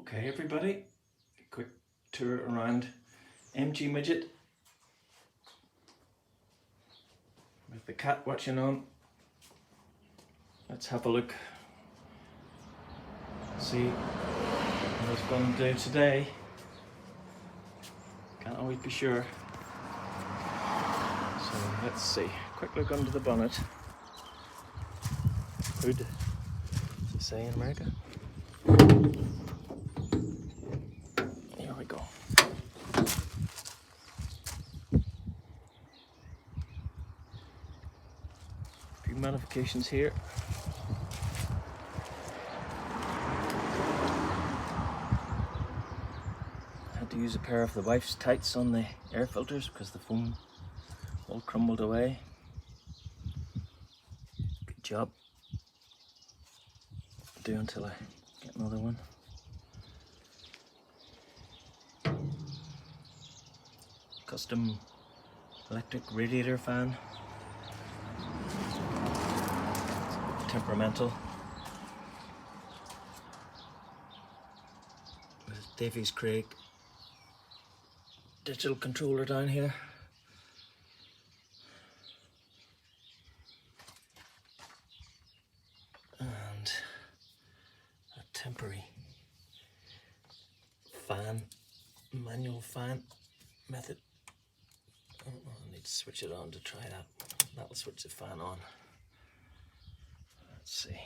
Okay everybody, quick tour around MG Midget with the cat watching on. Let's have a look, see what I was going to do today. Can't always be sure. So let's see, quick look under the bonnet. Hood, does it say in America? Here we go. A few modifications here. I had to use a pair of the wife's tights on the air filters because the foam all crumbled away. Good job. I'll do until I get another one. Custom electric radiator fan. Temperamental. With Davies Craig digital controller down here. And a temporary fan, manual fan method. I need to switch it on to try that. That'll switch the fan on. Let's see.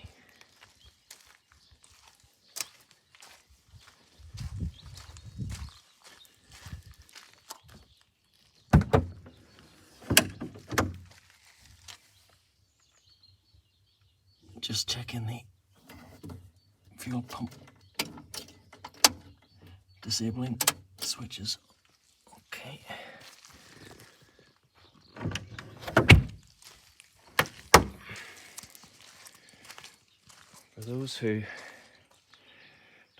Just checking the fuel pump disabling switches. Okay. For those who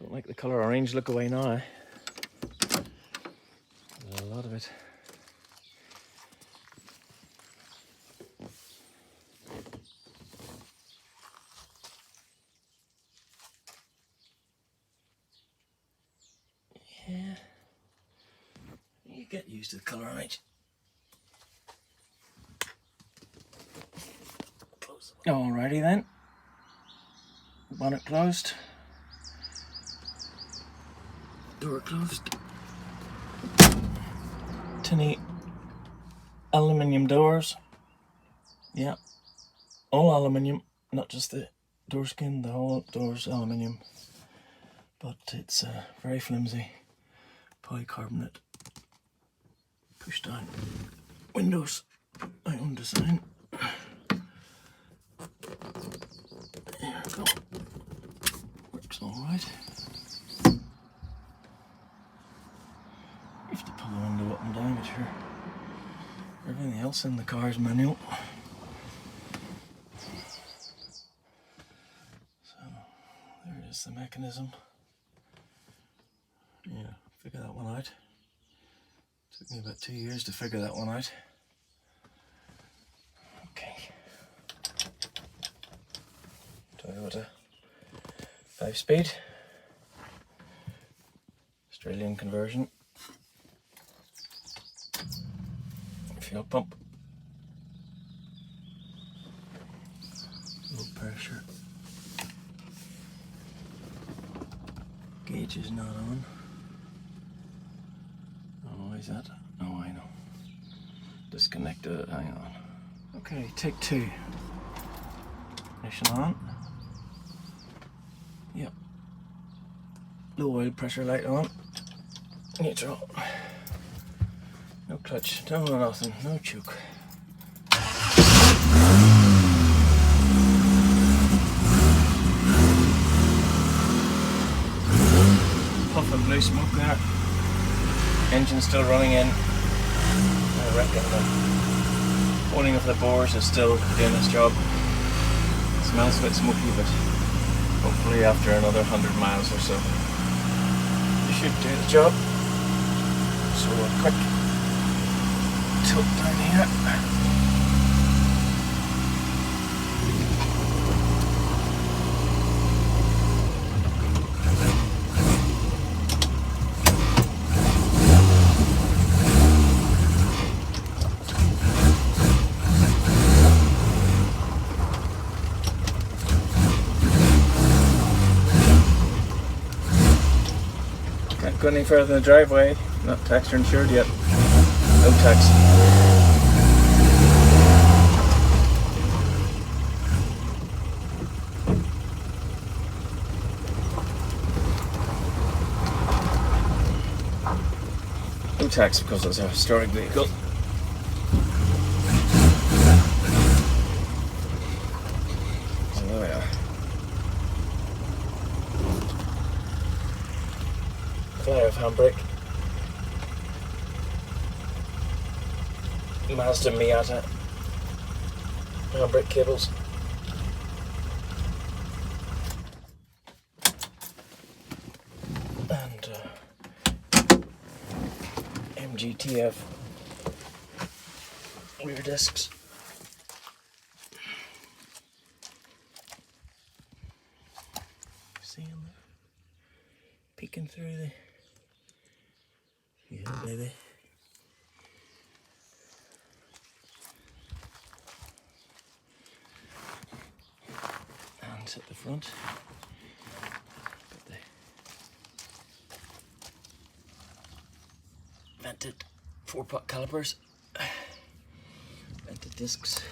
don't like the colour orange, look away now. There's a lot of it. Yeah, you get used to the colour orange. Alrighty then. Bonnet closed. Door closed. Tinny aluminium doors. Yeah, all aluminium, not just the door skin, the whole door's aluminium. But it's very flimsy polycarbonate push down windows, my own design. There we go. Works alright. You have to pull the window up and down, but sure. Everything else in the car is manual. So there is the mechanism. Yeah, figure that one out. Took me about 2 years to figure that one out. Okay. Toyota 5-speed. Australian conversion. Fuel pump. Low pressure. Gauge is not on. Oh, why is that? Oh, I know. Disconnected. Hang on. Okay, take two. Ignition on. Yep. Low oil pressure light on. Neutral. No clutch, no nothing, no choke. Puff of blue smoke there. Engine still running in. I reckon the holding of the bores is still doing its job. It smells a bit smoky, but hopefully after another 100 miles or so, it should do the job. So a quick tilt down here. go any further than the driveway. Not taxed or insured yet. No tax. No tax because it's a historic vehicle. So there we are. Flyer of handbrake. Mazda Miata handbrake cables. And MGTF rear discs. See them peeking through the... Yeah, baby. And at the front, got the vented 4-pot calipers, vented discs,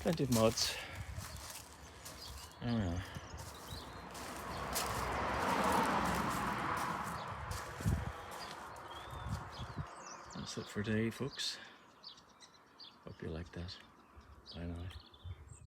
plenty of mods. That's it for today, folks. Hope you like that. Bye now.